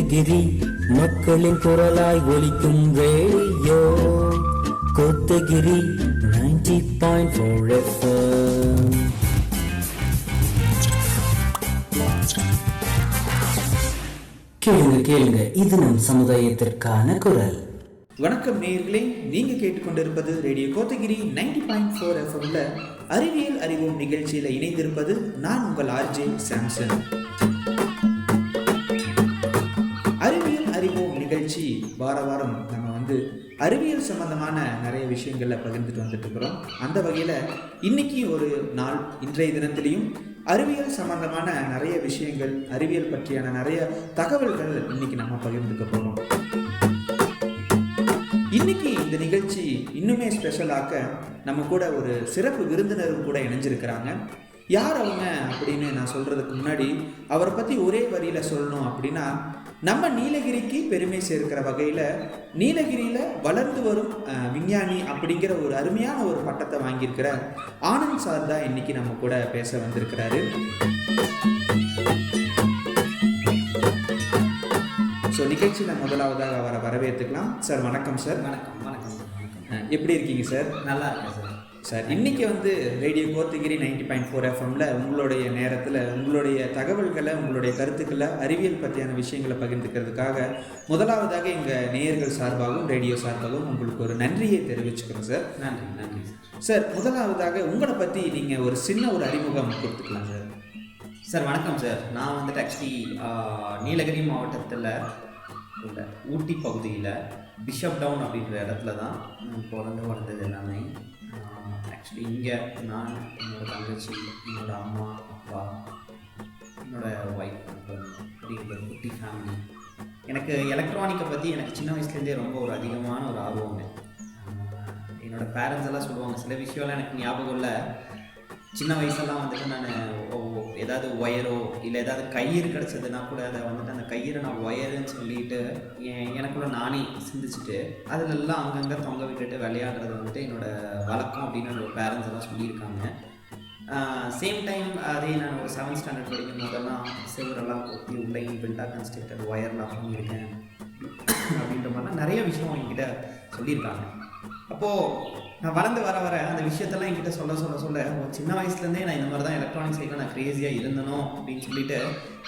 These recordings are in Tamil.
கோத்தகிரி மக்களின் குரலாய் ஒலிக்கும் ரேடியோ கோத்தகிரி 90.4 FM. கேளுங்க கேளுங்க, இது நம் சமுதாயத்திற்கான குரல். வணக்கம் நேயர்களே, நீங்க கேட்டுக்கொண்டிருப்பது ரேடியோ கோத்தகிரி 90.4 எஃப்எம்ல அறிவியல் அறிவோம் நிகழ்ச்சியில இணைந்திருப்பது நான் உங்கள் ஆர்ஜே சாம்சன். அறிவியல் அறிவோம் நிகழ்ச்சி வார வாரம் நம்ம அறிவியல் சம்பந்தமான நிறைய விஷயங்கள்ல பகிர்ந்துட்டு வந்துட்டு இருக்கிறோம். அந்த வகையில இன்னைக்கு ஒரு நாள், இன்றைய தினத்திலையும் அறிவியல் சம்பந்தமான நிறைய விஷயங்கள், அறிவியல் பற்றியான நிறைய தகவல்கள் இன்னைக்கு நம்ம பகிர்ந்துக்க போறோம். இன்னைக்கு இந்த நிகழ்ச்சி இன்னுமே ஸ்பெஷலாக்க நம்ம கூட ஒரு சிறப்பு விருந்தினரும் கூட இணைஞ்சிருக்கிறாங்க. யார் அவங்க அப்படின்னு நான் சொல்றதுக்கு முன்னாடி அவரை பத்தி ஒரே வரியில சொல்லணும் அப்படின்னா, நம்ம நீலகிரிக்கு பெருமை சேர்க்கிற வகையில நீலகிரியில வளர்ந்து வரும் விஞ்ஞானி அப்படிங்கிற ஒரு அருமையான ஒரு பட்டத்தை வாங்கியிருக்கிற ஆனந்த் சார் தான் இன்னைக்கு நம்ம கூட பேச வந்திருக்கிறாரு. ஸோ நிகழ்ச்சியில் முதலாவதாக அவரை வரவேற்றுக்கலாம். சார் வணக்கம் சார். வணக்கம் வணக்கம் வணக்கம். எப்படி இருக்கீங்க சார்? நல்லா இருக்கேன் சார். சார், இன்னைக்கு ரேடியோ கோத்தகிரி 90.4 எஃப்எம்ல உங்களுடைய நேரத்தில் உங்களுடைய தகவல்களை, உங்களுடைய கருத்துக்களை, அறிவியல் பற்றியான விஷயங்களை பகிர்ந்துக்கிறதுக்காக முதலாவதாக எங்கள் நேயர்கள் சார்பாகவும் ரேடியோ சார்பாகவும் உங்களுக்கு ஒரு நன்றியை தெரிவிச்சுக்கிறோம் சார். நன்றி நன்றி சார். முதலாவதாக உங்களை பற்றி நீங்கள் ஒரு சின்ன ஒரு அறிமுகம் கொடுத்துக்கலாம் சார். சார் வணக்கம் சார். நான் ஆக்சுவலி நீலகிரி மாவட்டத்தில் உள்ள ஊட்டி பகுதியில் பிஷப் டவுன் அப்படின்ற இடத்துல தான் பிறந்து வளர்ந்தது எல்லாமே. ஆக்சுவலி இங்கே நான், என்னோடய தங்கச்சி, என்னோடய அம்மா அப்பா, என்னோடய ஒய்ஃப் அப்படிங்கிற குட்டி ஃபேமிலி. எனக்கு எலக்ட்ரானிக்கை பற்றி எனக்கு சின்ன வயசுலேருந்தே ரொம்ப ஒரு அதிகமான ஒரு ஆர்வங்க. என்னோடய பேரண்ட்ஸ் எல்லாம் சொல்லுவாங்க, சில விஷயம்லாம் எனக்கு ஞாபகம் இல்லை. சின்ன வயசெல்லாம் நான் ஏதாவது ஒயரோ இல்லை ஏதாவது கயிறு கிடச்சதுன்னா கூட அதை அந்த கயிறை நான் ஒயருன்னு சொல்லிட்டு எனக்குள்ள நானே சிந்திச்சுட்டு அதிலெல்லாம் அங்கங்கே தொங்க விட்டுட்டு விளையாடுறது என்னோடய வழக்கம் அப்படின்னு என்னோடய பேரண்ட்ஸ் எல்லாம் சொல்லியிருக்காங்க. சேம் டைம் அதே நான் ஒரு 7th ஸ்டாண்டர்ட் படிக்கும் போதெல்லாம் செவரெல்லாம் கொத்தி உள்ள இன்பில்டாக கன்ஸ்ட்ரக்டட் ஒயர்லாம் பண்ணியிருக்கேன் அப்படின்ற மாதிரிலாம் நிறைய விஷயம் என்கிட்ட சொல்லியிருக்காங்க. அப்போது நான் வளர்ந்து வர அந்த விஷயத்தெல்லாம் என்கிட்ட சொல்ல சின்ன வயசுலேருந்தே நான் இந்த மாதிரி தான் எலக்ட்ரானிக் சைடில் நான் க்ரேஸியாக இருந்தணும் அப்படின்னு சொல்லிட்டு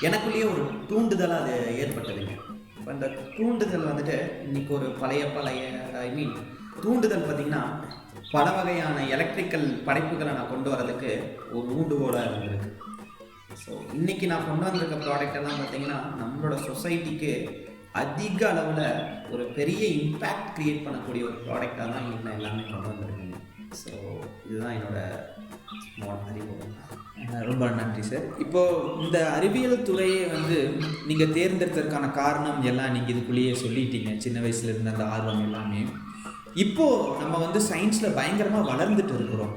எனக்குள்ளேயே ஒரு தூண்டுதலாக அது ஏற்பட்டதுங்க. இப்போ அந்த தூண்டுதல் இன்னைக்கு ஒரு பழைய தூண்டுதல் பார்த்திங்கன்னா பல வகையான எலக்ட்ரிக்கல் படைப்புகளை நான் கொண்டு வரதுக்கு ஒரு ஊண்டுகோலாக இருந்திருக்கு. ஸோ இன்றைக்கி நான் கொண்டு வந்திருக்க ப்ராடக்ட் எல்லாம் பார்த்திங்கன்னா நம்மளோட சொசைட்டிக்கு அதிக அளவில் ஒரு பெரிய இம்பேக்ட் க்ரியேட் பண்ணக்கூடிய ஒரு ப்ராடக்டாக தான் இன்றைக்கி நான் எல்லாமே கொண்டு வந்திருக்கேங்க. ஸோ இதுதான் என்னோடய அறிமுகம். ரொம்ப நன்றி சார். இப்போது இந்த அறிவியல் துறையை நீங்கள் தேர்ந்தெடுத்ததற்கான காரணம் எல்லாம் நீங்கள் இதுக்குள்ளேயே சொல்லிட்டீங்க. சின்ன வயசுல இருந்த அந்த ஆர்வம் எல்லாமே இப்போது நம்ம சயின்ஸில் பயங்கரமாக வளர்ந்துட்டு இருக்கிறோம்.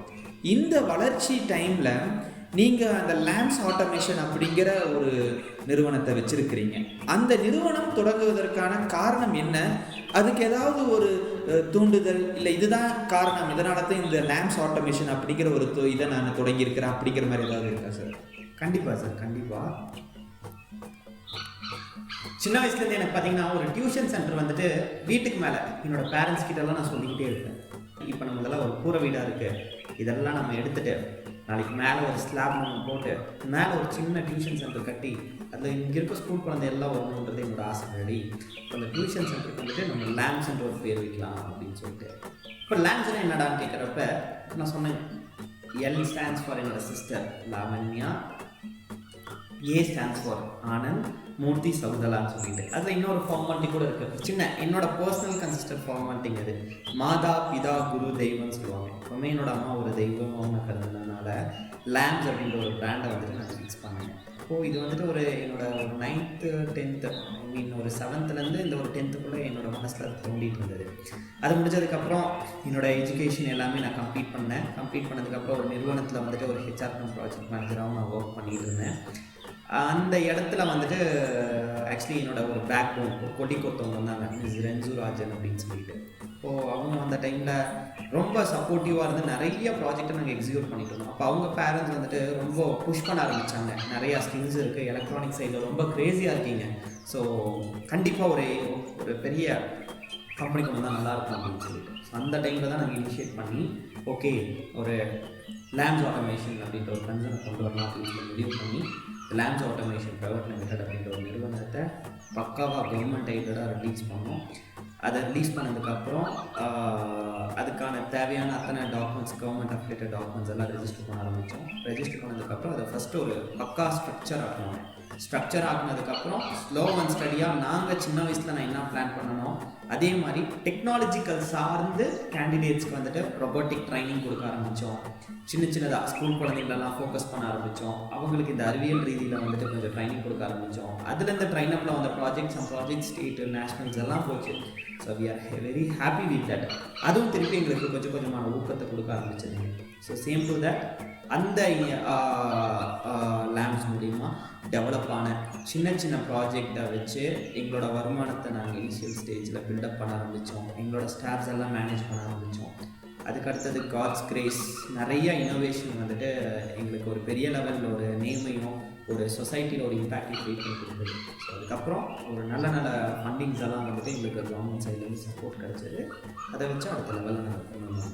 இந்த வளர்ச்சி டைமில் நீங்கள் அந்த லேம்ப்ஸ் ஆட்டோமேஷன் அப்படிங்கிற ஒரு நிறுவனத்தை வச்சுருக்கிறீங்க. அந்த நிறுவனம் தொடங்குவதற்கான காரணம் என்ன? அதுக்கு ஏதாவது ஒரு தூண்டுதல், இல்லை இதுதான் காரணம், இதனால தான் இந்த லேம்ப்ஸ் ஆட்டோமேஷன் அப்படிங்கிற ஒரு இதை நான் தொடங்கியிருக்கிறேன் அப்படிங்கிற மாதிரி ஏதாவது இருக்கா சார்? கண்டிப்பாக சார், கண்டிப்பாக. சின்ன வயசுலேருந்து எனக்கு பார்த்தீங்கன்னா ஒரு டியூஷன் சென்டர் வீட்டுக்கு மேலே என்னோடய பேரண்ட்ஸ் கிட்டலாம் நான் சொல்லிக்கிட்டே இருப்பேன். இப்போ நம்மளெல்லாம் ஒரு கூரை வீடாக இருக்குது, இதெல்லாம் நம்ம எடுத்துகிட்டு நாளைக்கு மேலே ஒரு ஸ்லாப் நம்ம போட்டு மேலே ஒரு சின்ன டியூஷன் சென்டர் கட்டி அதில் இங்கே இருக்க ஸ்கூல் குழந்தை எல்லாம் வரணுன்றது என்னோடய ஆசை. ரெடி அந்த டியூஷன் சென்டருக்கு நம்ம லேம்ப்ஸ் என்ற ஒரு பேர் வைக்கலாம் அப்படின்னு சொல்லிட்டு. இப்போ லேம்ப்ஸ்னால் என்னடான்னு கேட்குறப்ப நான் சொன்னேன், எல் ஸ்டாண்ட்ஸ் ஃபார் என்னோடய sister Lavanya, A stands for Anand, Murthy, சவுதலான்னு சொல்லிட்டு அதில் இன்னொரு ஃபார்மாலிட்டி கூட இருக்குது. சின்ன என்னோட பர்சனல் கன்சிஸ்டன்ட் ஃபார்மாலிட்டிங்க அது. மாதா, பிதா, குரு, தெய்வம்னு சொல்லுவாங்க. எப்பவுமே என்னோட அம்மா ஒரு தெய்வமாக நான் கருதுனதுனால லேம்ப்ஸ் அப்படின்ற ஒரு பிராண்டை நான் ஃபிக்ஸ் பண்ணேன். அப்போது இது ஒரு என்னோட 9th 10th ஒரு 7thலேருந்து இந்த ஒரு 10thக்குள்ளே என்னோட மனசில் தோண்டிட்டு இருந்தது. அது முடிஞ்சதுக்கப்புறம் என்னோடய எஜுகேஷன் எல்லாமே நான் கம்ப்ளீட் பண்ணேன். கம்ப்ளீட் பண்ணதுக்கப்புறம் ஒரு நிறுவனத்தில் ஒரு ஹெச்ஆர் ப்ராஜெக்ட் மேனேஜராகவும் நான் ஒர்க் பண்ணிட்டு இருந்தேன். அந்த இடத்துல வந்துட்டு ஆக்சுவலி என்னோட ஒரு பேக் போன் கொடி கொத்தவங்க வந்தாங்க, மிஸ் ரென்சு ராஜன் அப்படின்னு சொல்லிட்டு. ஸோ அவங்க அந்த டைமில் ரொம்ப சப்போர்ட்டிவாக இருந்து நிறைய ப்ராஜெக்டை நாங்கள் எக்ஸிக்யூட் பண்ணிட்டு இருந்தோம். அப்போ அவங்க பேரண்ட்ஸ் வந்துட்டு ரொம்ப புஷ் பண்ண ஆரம்பித்தாங்க, நிறையா ஸ்கில்ஸ் இருக்குது, எலக்ட்ரானிக் சைடில் ரொம்ப க்ரேஸியாக இருக்கீங்க, ஸோ கண்டிப்பாக ஒரு பெரிய கம்பெனி கொண்டு வந்தால் நல்லாயிருக்கும் அப்படின்னு சொல்லிட்டு. ஸோ அந்த டைமில் தான் நாங்கள் இனிஷியேட் பண்ணி ஓகே ஒரு லேம்ஸ் ஆட்டோமேஷன் அப்படின்ற ஒரு கன்சர்னை கொண்டு வரலாம் அப்படின்னு சொல்லி முடிவு பண்ணி லேம்ஸ் ஆட்டோமேஷன் ப்ரைவேட் லிமிடெட் அப்படின்ற ஒரு நிறுவனத்தை பக்காவாக கவர்மெண்ட் எய்டடாக ரிலீஸ் பண்ணோம். அதை ரிலீஸ் பண்ணதுக்கப்புறம் அதுக்கான தேவையான அத்தனை டாக்குமெண்ட்ஸ், கவர்மெண்ட் அப்டேட்டட் டாக்குமெண்ட்ஸ் எல்லாம் ரெஜிஸ்டர் பண்ண ஆரம்பித்தோம். ரெஜிஸ்டர் பண்ணதுக்கப்புறம் அதை ஃபஸ்ட்டு ஒரு பக்கா ஸ்ட்ரக்சர் ஆகினதுக்கப்புறம் ஸ்லோ அண்ட் ஸ்டடியாக நாங்கள் சின்ன வயசில் நான் என்ன பிளான் பண்ணணும் அதே மாதிரி டெக்னாலஜிக்கல் சார்ந்து கேண்டிடேட்ஸ்க்கு வந்துட்டு ரொபோட்டிக் ட்ரைனிங் கொடுக்க ஆரம்பித்தோம். சின்னதாக ஸ்கூல் குழந்தைங்களெல்லாம் ஃபோக்கஸ் பண்ண ஆரம்பித்தோம். அவங்களுக்கு இந்த அறிவியல் ரீதியில் வந்துட்டு கொஞ்சம் ட்ரைனிங் கொடுக்க ஆரம்பித்தோம். அதுலேருந்து ட்ரைனப்பில் வந்த ப்ராஜெக்ட் ஸ்டேட்டு நேஷ்னல்ஸ் எல்லாம் போச்சு. So we are very happy with that. அதுவும் திருப்பி எங்களுக்கு கொஞ்சம் கொஞ்சமான ஊக்கத்தை கொடுக்க ஆரம்பிச்சதுங்க. ஸோ சேம் டு தட் அந்த லேம்ஸ் மூலிமா டெவலப் ஆன சின்ன ப்ராஜெக்டை வச்சு எங்களோட வருமானத்தை நாங்கள் இனிஷியல் ஸ்டேஜில் பில்டப் பண்ண ஆரம்பித்தோம். எங்களோட ஸ்டாஃப்ஸ் எல்லாம் மேனேஜ் பண்ண ஆரம்பித்தோம். அதுக்கடுத்தது காட்ஸ் கிரேஸ் நிறைய இனோவேஷன் வந்துட்டு எங்களுக்கு ஒரு பெரிய லெவலில் ஒரு நேமையும் ஒரு சொசைட்டியில் ஒரு இம்பேக்ட் க்ரியேட் பண்ணி கொடுக்குது. ஸோ அதுக்கப்புறம் ஒரு நல்ல ஃபண்டிங்ஸ் எல்லாம் வந்துட்டு எங்களுக்கு கவர்மெண்ட் சைட்லேருந்து சப்போர்ட் கிடச்சிது. அதை வச்சு அடுத்த லெவலில் நாங்கள் பண்ணணும்.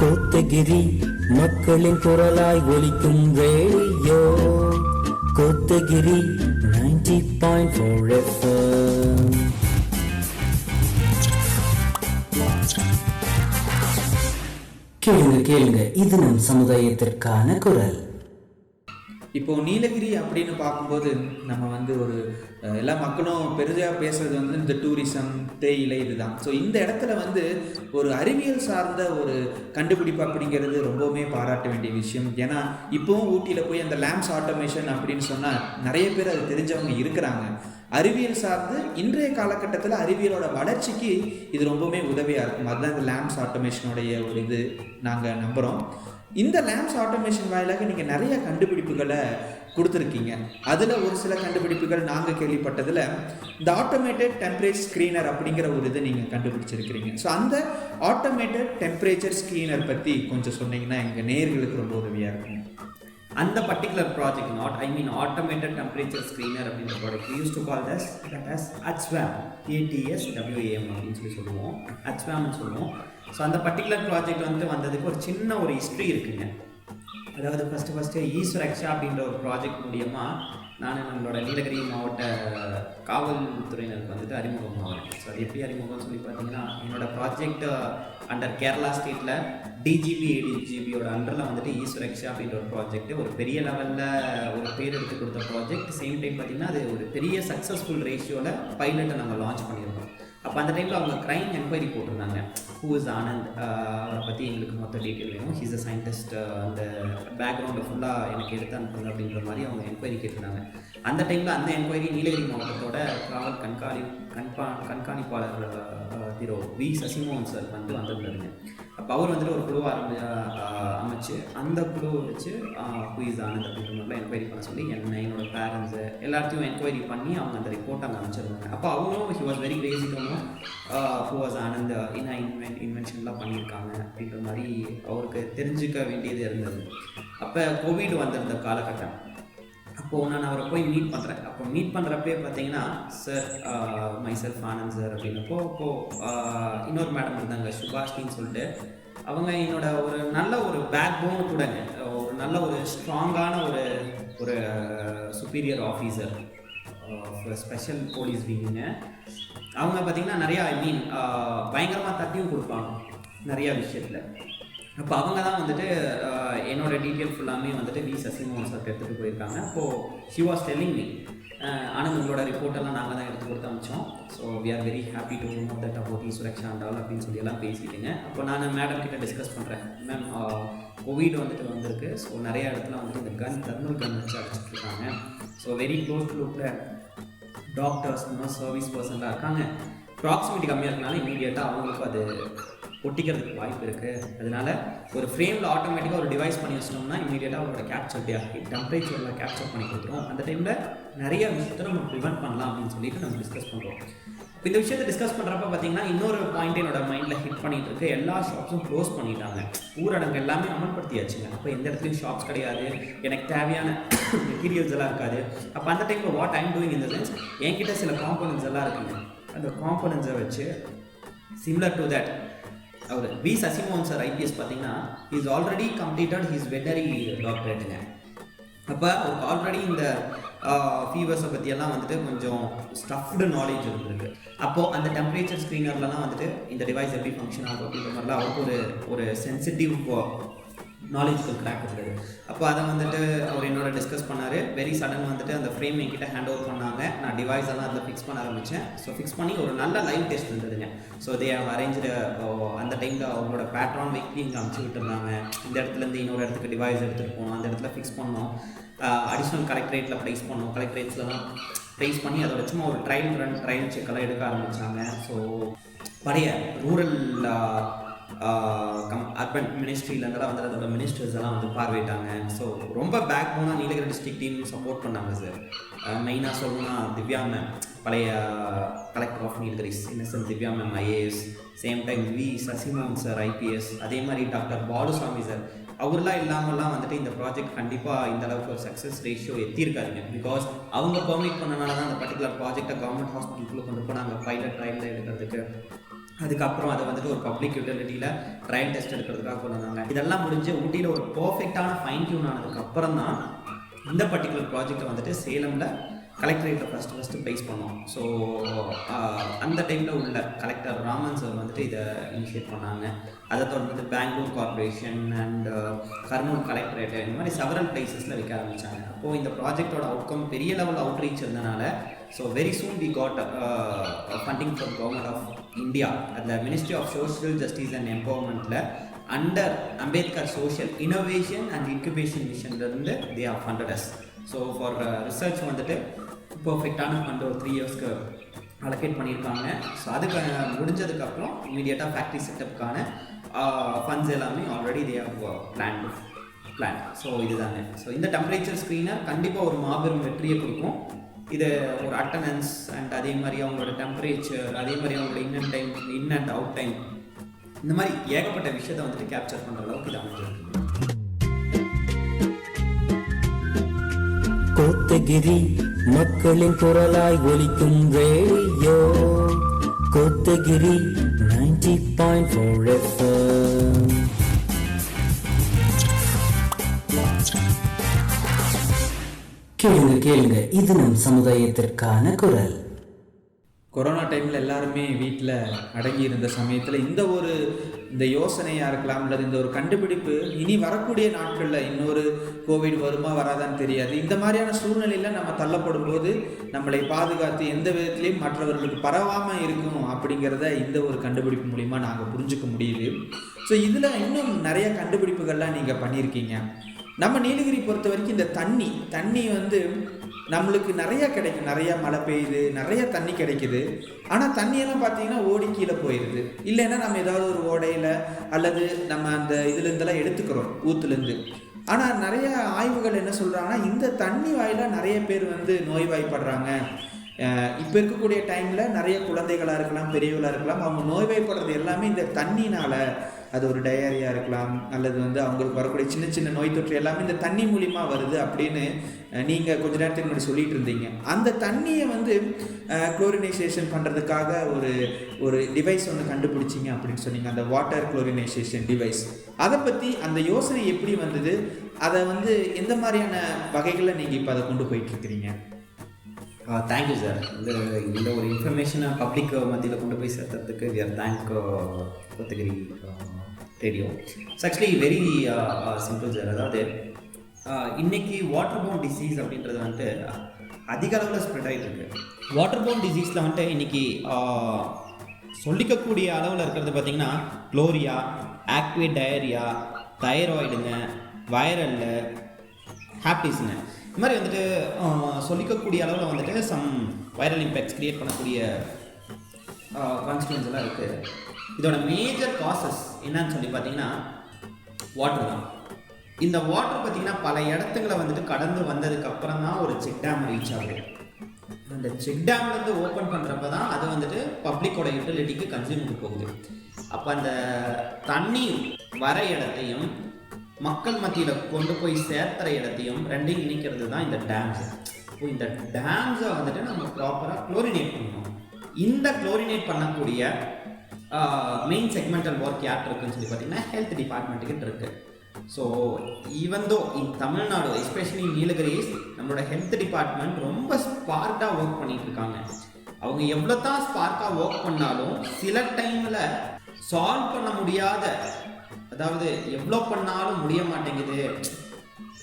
கோத்தகிரி மக்களின் குரலாய் ஒலிக்கும் ரேடியோ கோத்தகிரி 90.4 FM. கேளுங்க, இது நம் சமுதாயத்திற்கான குரல். இப்போது நீலகிரி அப்படின்னு பார்க்கும்போது நம்ம வந்து ஒரு எல்லா மக்களும் பெருசாக பேசுகிறது வந்து இந்த டூரிசம், தேயிலை இதுதான். ஸோ இந்த இடத்துல வந்து ஒரு அறிவியல் சார்ந்த ஒரு கண்டுபிடிப்பு அப்படிங்கிறது ரொம்பவுமே பாராட்ட வேண்டிய விஷயம். ஏன்னா இப்போவும் ஊட்டியில் போய் அந்த லேம்ஸ் ஆட்டோமேஷன் அப்படின்னு சொன்னால் நிறைய பேர் அது தெரிஞ்சவங்க இருக்கிறாங்க. அறிவியல் சார்ந்து இன்றைய காலகட்டத்தில் அறிவியலோட வளர்ச்சிக்கு இது ரொம்பவுமே உதவியாக இருக்கும். அதுதான் இந்த லேம்ஸ் ஆட்டோமேஷனுடைய ஒரு இது நாங்கள் நம்புகிறோம். இந்த லேம்ஸ் ஆட்டோமேஷன் வாயிலாக நீங்கள் நிறைய கண்டுபிடிப்புகளை கொடுத்துருக்கீங்க. அதில் ஒரு சில கண்டுபிடிப்புகள் நாங்கள் கேள்விப்பட்டதில் இந்த ஆட்டோமேட்டட் டெம்பரேச்சர் ஸ்க்ரீனர் அப்படிங்கிற ஒரு இதை நீங்கள் கண்டுபிடிச்சிருக்கிறீங்க. ஸோ அந்த ஆட்டோமேட்டட் டெம்பரேச்சர் ஸ்க்ரீனர் பற்றி கொஞ்சம் சொன்னீங்கன்னா எங்கள் நேயர்களுக்கு ரொம்ப உதவியாக இருக்கும். அந்த particular project automated temperature screener அப்படின்ற product use to call that as ATSWAM அப்படின்னு சொல்லுவோம். ATSWAMனு சொல்லுவோம். ஸோ அந்த பர்டிகுலர் ப்ராஜெக்ட் வந்துட்டு வந்ததுக்கு ஒரு சின்ன ஒரு ஹிஸ்ட்ரி இருக்குங்க. அதாவது ஃபஸ்ட்டு ஈஸ்வரக்ஷா அப்படின்ற ஒரு ப்ராஜெக்ட் மூலியமாக நான் நம்மளோட நீலகிரி மாவட்ட காவல்துறையினருக்கு வந்துட்டு அறிமுகம் ஆகிறேன். ஸோ அது எப்படி அறிமுகம்னு சொல்லி பார்த்தீங்கன்னா, என்னோடய ப்ராஜெக்ட் அண்டர் கேரளா ஸ்டேட்டில் டிஜிபி ஏடிஜிபியோட அண்டரில் வந்துட்டு ஈஸ்வரக்ஷா அப்படின்ற ஒரு ப்ராஜெக்ட் ஒரு பெரிய லெவலில் ஒரு பேர் எடுத்து கொடுத்த ப்ராஜெக்ட். சேம் டைம் பார்த்திங்கன்னா அது ஒரு பெரிய சக்ஸஸ்ஃபுல் ரேஷியோவில் பைலட்டை நாங்கள் லான்ச் பண்ணியிருக்கோம். அப்போ அந்த டைமில் அவங்க க்ரைம் என்கொயரி போட்டிருந்தாங்க. ஹூ இஸ் ஆனந்த், அவரை பற்றி எங்களுக்கு மொத்த டீட்டெயில் வேணும், ஹீஸ் அ சயின்டிஸ்ட், அந்த பேக்ரவுண்டை ஃபுல்லாக எனக்கு எடுத்து அனுப்புங்க அப்படின்ற மாதிரி அவங்க என்கொயரி கேட்டிருந்தாங்க. அந்த டைமில் அந்த என்கொயரி நீலகிரி மாவட்டத்தோட காவல் கண்காணிப்பாளர் திரு வி சசிமோகன் சார் வந்திருந்தாருங்க. அப்போ அவர் வந்துட்டு ஒரு குழுவை அமைச்சு அந்த குழுவை வச்சு ஹூ இஸ் ஆனந்த் அப்படின்ற மாதிரிலாம் என்கொயரி பண்ண சொல்லி என்னோட பேரண்ட்ஸு எல்லாத்தையும் என்கொயரி பண்ணி அவங்க அந்த ரிப்போர்ட் அங்கே அமைச்சிருந்தாங்க. அப்போ அவங்களும் he was very crazy to know who was Anand இன்வென்ஷன்லாம் பண்ணியிருக்காங்க அப்படின்ற மாதிரி அவருக்கு தெரிஞ்சுக்க வேண்டியது இருந்தது. அப்போ கோவிட் வந்திருந்த காலகட்டம். அப்போது நான் அவரை போய் மீட் பண்ணுறேன். அப்போ மீட் பண்ணுறப்பே பார்த்தீங்கன்னா, சார் மைசெல்ஃப் ஆனந்த் சார் அப்படின்னப்போ இன்னொரு மேடம் இருந்தாங்க சுபாஷின்னு சொல்லிட்டு. அவங்க என்னோட ஒரு நல்ல ஒரு பேக் போன் கூடங்க, ஒரு நல்ல ஒரு ஸ்ட்ராங்கான ஒரு சுப்பீரியர் ஆஃபீஸர், ஸ்பெஷல் போலீஸ் விங்குங்க. அவங்க பார்த்திங்கன்னா நிறையா பயங்கரமாக தட்டியும் கொடுப்பாங்க நிறையா விஷயத்தில். அப்போ அவங்க தான் வந்துட்டு என்னோடய டீட்டெயில் ஃபுல்லாமே வந்துட்டு வி சசிமோகன் சார் எடுத்துகிட்டு போயிருக்காங்க. அப்போது ஷி வாஸ் டெல்லிங் மீ, ஆனால் உங்களோட ரிப்போர்ட்டெல்லாம் நாங்கள் தான் எடுத்து கொடுத்து அமிச்சோம். So we are very happy to know that about ஈஸ்வரக்ஷா அண்டால் அப்படின்னு சொல்லி எல்லாம் பேசிட்டுங்க. அப்போ நான் மேடம் கிட்ட டிஸ்கஸ் பண்ணுறேன், மேம் கோவிட் வந்துட்டு வந்திருக்கு. ஸோ நிறைய இடத்துல வந்துட்டு இந்த தெர்மல் கன் வச்சு அடிச்சிட்ருக்காங்க. So very close to doctors, service பர்சன்லாம் இருக்காங்க. ப்ராக்சிமிட்டி கம்மியாக இருக்கனால இமீடியட்டாக அவங்களுக்கும் அது ஒட்டிக்கிறதுக்கு வாய்ப்பு இருக்குது. அதனால ஒரு ஃப்ரேமில் ஆட்டோமேட்டிக்காக ஒரு டிவைஸ் பண்ணி வச்சிட்டோம்னா இமீடியட்டாக அவங்களோட கேப்சர் டெம்பரேச்சரில் கேப்சர் பண்ணி கொடுத்துரும். அந்த டைமில் நிறைய விஷயத்தை நம்ம ப்ரிவெண்ட் பண்ணலாம் அப்படின்னு சொல்லிட்டு நம்ம டிஸ்கஸ் பண்ணுறோம். இப்போ இந்த விஷயத்தை டிஸ்கஸ் பண்ணுறப்ப பார்த்தீங்கன்னா இன்னொரு பாயிண்ட் என்னோட மைண்டில் ஹிட் பண்ணிட்டு இருக்கு. எல்லா ஷாப்ஸும் க்ளோஸ் பண்ணிட்டாங்க, ஊரடங்கு எல்லாமே அமல்படுத்தியாச்சுங்க. அப்போ எந்த இடத்துலையும் ஷாப்ஸ் கிடையாது, எனக்கு தேவையான மெட்டீரியல்ஸ் எல்லாம் இருக்காது. அப்போ அந்த டைமில் வாட் ஐம் டூயிங் இந்த சென்ஸ், என்கிட்ட சில காம்போனன்ட்ஸ் எல்லாம் இருக்குங்க. அந்த காம்போனன்ட்ஸை வச்சு சிமிலர் டு தட் அவர் வி சசிமோகன் சார் ஐபிஎஸ் பார்த்தீங்கன்னா is already completed his veterinary டாக்டரேட்டுங்க. அப்போ அவருக்கு ஆல்ரெடி இந்த ஃபீவர்ஸை பற்றியெல்லாம் வந்துட்டு கொஞ்சம் ஸ்டஃப்டு நாலேஜ் இருந்திருக்கு. அப்போது அந்த டெம்பரேச்சர் ஸ்க்ரீனர்லாம் வந்துட்டு இந்த டிவைஸ் எப்படி ஃபங்க்ஷன் ஆகும் அப்படின்ற மாதிரிலாம் அவருக்கு ஒரு சென்சிட்டிவ் நாலேஜ்ஃபுல் கிராக் இருந்தது. அப்போ அதை வந்துட்டு அவர் என்னோட டிஸ்கஸ் பண்ணார். வெரி சடன் வந்துட்டு அந்த ஃப்ரேம் என்கிட்ட ஹேண்ட் ஓவர் பண்ணாங்க. நான் டிவைஸ் எல்லாம் அதில் ஃபிக்ஸ் பண்ண ஆரம்பித்தேன். ஸோ ஃபிக்ஸ் பண்ணி ஒரு நல்ல லைவ் டெஸ்ட் இருந்ததுங்க. ஸோ தே ஹவ் அரேஞ்சு அந்த டைமில் அவங்களோட பேட்ரான் வெக்கி இங்கே அனுப்பிச்சி விட்டுருந்தாங்க. இந்த இடத்துலேருந்து இன்னொரு இடத்துக்கு டிவைஸ் எடுத்துகிட்டு போனோம், அந்த இடத்துல ஃபிக்ஸ் பண்ணோம், அடிஷ்னல் கலெக்டரேட்டில் ப்ரைஸ் பண்ணோம், கலெக்டரேட்ஸ்லாம் ப்ரைஸ் பண்ணி அதோட சும்மா ஒரு ட்ரையல் செக்கெல்லாம் எடுக்க ஆரம்பித்தாங்க. ஸோ பழைய ரூரல் அர்பன் மினிஸ்ட்ரியிலேருந்தெல்லாம் வந்து அதோட மினிஸ்டர்ஸ் எல்லாம் வந்து பார்வையிட்டாங்க. ஸோ ரொம்ப பேக் போனால் நீலகிரி டிஸ்ட்ரிக்ட் டீம் சப்போர்ட் பண்ணாங்க சார். மெயினாக சொல்லணும்னா திவ்யா மேம், பழைய collector of Nilgiris, innocent Divya ma'am IAS, same time V Sasimohan sir IPS, அதே மாதிரி டாக்டர் பாலுசாமி சார், அவர்லாம் இல்லாமல்லாம் வந்துட்டு இந்த ப்ராஜெக்ட் கண்டிப்பாக இந்த அளவுக்கு ஒரு சக்ஸஸ் ரேஷியோ எத்திருக்காருங்க. பிகாஸ் அவங்க பர்மிட் பண்ணனால தான் அந்த பர்டிகுலர் ப்ராஜெக்டை கவர்மெண்ட் ஹாஸ்பிட்டலுக்குள்ளே கொண்டு போனாங்க பைலட் ட்ரையலில் எடுக்கிறதுக்கு. அதுக்கப்புறம் அதை வந்துட்டு ஒரு பப்ளிக் யூட்டிலிட்டியில் ட்ரையல் டெஸ்ட் எடுக்கிறதுக்காக கொண்டு வந்தாங்க. இதெல்லாம் முடிஞ்சு ஊட்டியில் ஒரு பர்ஃபெக்டான ஃபைன் டியூன் ஆனதுக்கப்புறம் தான் இந்த பர்டிகுலர் ப்ராஜெக்டை வந்துட்டு சேலமில் கலெக்டரேட்டில் ஃபஸ்ட்டு ப்ரைஸ் பண்ணோம். ஸோ அந்த டைமில் உள்ள கலெக்டர் ராமன் சார் வந்துட்டு இதை இனிஷியேட் பண்ணாங்க. அதை தொடர்ந்து Bangalore corporation and Kurnool collectorate இந்த மாதிரி செவரல் பிளேசஸில் வைக்க ஆரம்பித்தாங்க. அப்போது இந்த ப்ராஜெக்டோட அவுட்கம் பெரிய லெவல் அவுட்ரீச் இருந்தனால so very soon we got funding from government of India. அதில் ministry of social justice and எம்பவர்மெண்ட்டில் under Ambedkar social innovation and incubation மிஷன்லேருந்து they are funded us. So for research வந்துட்டு பர்ஃபெக்டான ஃபண்ட் ஒரு 3 இயர்ஸ்க்கு அலோகேட் பண்ணியிருக்காங்க. ஸோ அதுக்கு முடிஞ்சதுக்கப்புறம் இமீடியட்டாக ஃபேக்ட்ரி செட்டப்புக்கான ஃபண்ட்ஸ் எல்லாமே already they have plan. So இதுதாங்க. ஸோ இந்த டெம்பரேச்சர் ஸ்க்ரீனர் கண்டிப்பாக ஒரு மாபெரும் வெற்றியை கொடுக்கும். இது ஒரு அட்டண்டன்ஸ் அண்ட் அதே மாதிரி அவங்களோட டெம்பரேச்சர், அதே மாதிரி அவங்களோட இன் அண்ட் அவுட் டைம், இந்த மாதிரி ஏகப்பட்ட விஷயத்தை வந்துட்டு கேப்சர் பண்ணுற அளவுக்கு இது அமைஞ்சிருக்கு. கோத்தகிரி மக்களின் குரலாய் ஒலிக்கும் ரேடியோ கோத்தகிரி 90.4 FM. கேளுங்க கேளுங்க, இது நம் சமுதாயத்திற்கான குரல். கொரோனா டைமில் எல்லாருமே வீட்டில் அடங்கி இருந்த சமயத்தில் இந்த யோசனையாக இருக்கலாம், அல்லது இந்த ஒரு கண்டுபிடிப்பு இனி வரக்கூடிய நாட்களில் இன்னொரு கோவிட் வருமா வராதான்னு தெரியாது. இந்த மாதிரியான சூழ்நிலையில் நம்ம தள்ளப்படும் போது நம்மளை பாதுகாத்து எந்த விதத்துலேயும் மற்றவர்களுக்கு பரவாமல் இருக்கணும் அப்படிங்கிறத இந்த ஒரு கண்டுபிடிப்பு மூலிமா நாங்கள் புரிஞ்சுக்க முடியுது. ஸோ இதில் இன்னும் நிறைய கண்டுபிடிப்புகள்லாம் நீங்கள் பண்ணியிருக்கீங்க. நம்ம நீலகிரி பொறுத்த வரைக்கும் இந்த தண்ணி வந்து நம்மளுக்கு நிறையா கிடைக்கும், நிறையா மழை பெய்யுது, நிறைய தண்ணி கிடைக்குது. ஆனால் தண்ணியெல்லாம் பார்த்தீங்கன்னா ஓடி கீழே போயிடுது. இல்லைன்னா நம்ம ஏதாவது ஒரு ஓடையில் அல்லது நம்ம அந்த இதுலேருந்தெல்லாம் எடுத்துக்கிறோம் ஊற்றுலேருந்து. ஆனால் நிறைய ஆய்வுகள் என்ன சொல்கிறாங்கன்னா இந்த தண்ணி வாயிலாக நிறைய பேர் வந்து நோய்வாய்ப்படுறாங்க. இப்போ இருக்கக்கூடிய டைமில் நிறைய குழந்தைகளாக இருக்கலாம், பெரியவர்களாக இருக்கலாம், அவங்க நோய்வாய்ப்படுறது எல்லாமே இந்த தண்ணினால். அது ஒரு டயரியா இருக்கலாம், அல்லது வந்து அவங்களுக்கு வரக்கூடிய சின்ன சின்ன நோய் தொற்று எல்லாமே இந்த தண்ணி மூலிமா வருது அப்படின்னு நீங்கள் கொஞ்ச நேரத்துக்கு முன்னாடி சொல்லிட்டு இருந்தீங்க. அந்த தண்ணியை வந்து குளோரினைசேஷன் பண்ணுறதுக்காக ஒரு டிவைஸ் ஒன்று கண்டுபிடிச்சிங்க அப்படின்னு சொன்னீங்க, அந்த வாட்டர் குளோரினைசேஷன் டிவைஸ். அதை பற்றி அந்த யோசனை எப்படி வந்தது, அதை வந்து எந்த மாதிரியான வகைகளில் நீங்கள் இப்போ அதை கொண்டு போயிட்டுருக்கிறீங்க? Thank you sir. இந்த ஒரு இன்ஃபர்மேஷனை பப்ளிக் மத்தியில் கொண்டு போய் சேர்த்துறதுக்கு we are thank Kotagiri radio. It's actually very simple sir. அதாவது இன்றைக்கி வாட்டர் போர்ன் டிசீஸ் அப்படின்றது வந்துட்டு அதிக அளவில் ஸ்ப்ரெட் ஆகிட்டு இருக்கு. வாட்டர் போர்ன் டிசீஸில் வந்துட்டு இன்றைக்கி சொல்லிக்கக்கூடிய அளவில் இருக்கிறது பார்த்திங்கன்னா குளோரியா, ஆக்வே டயரியா, தைராய்டுங்க, வைரல்லு, ஹாப்பிஸ்ங்க, இது மாதிரி வந்துட்டு சொல்லிக்கக்கூடிய அளவில் வந்துட்டு சம் வைரல் இம்பேக்ட்ஸ் க்ரியேட் பண்ணக்கூடிய கான்ஸ்டியூன்ஸ் எல்லாம் இருக்குது. இதோட மேஜர் காசஸ் என்னன்னு சொல்லி பார்த்தீங்கன்னா வாட்டர் தான். இந்த வாட்டர் பார்த்தீங்கன்னா பல இடத்துங்களை வந்துட்டு கடந்து வந்ததுக்கு அப்புறம் தான் ஒரு செக் டேம் ரீச் ஆகுது. அந்த செக் டேம்லேருந்து ஓப்பன் பண்ணுறப்ப தான் அது வந்துட்டு பப்ளிக்கோட யூட்டிலிட்டிக்கு கன்சியூமருக்கு போகுது. அப்போ அந்த தண்ணீர் வர இடத்தையும் மக்கள் மத்தியில் கொண்டு போய் சேர்த்துற இடத்தையும் ரெண்டையும் இணைக்கிறது தான் இந்த டேம்ஸ். இப்போ இந்த டேம்ஸை வந்துட்டு நம்ம ப்ராப்பராக குளோரினேட் பண்ணணும். இந்த குளோரினேட் பண்ணக்கூடிய மெயின் செக்மெண்டல் ஒர்க் யார்ட்டு இருக்குன்னு சொல்லி பார்த்தீங்கன்னா ஹெல்த் டிபார்ட்மெண்ட்டுக்கிட்ட இருக்குது. ஸோ ஈவன் தோ இன் தமிழ்நாடு எஸ்பெஷலி நீலகிரிஸ் நம்மளோட ஹெல்த் டிபார்ட்மெண்ட் ரொம்ப ஸ்பார்க்காக ஒர்க் பண்ணிட்டு இருக்காங்க. அவங்க எவ்வளோ தான் ஸ்பார்க்காக ஒர்க் பண்ணாலும் சில டைமில் சால்வ் பண்ண முடியாத, அதாவது எவ்வளோ பண்ணாலும் முடிய மாட்டேங்குது,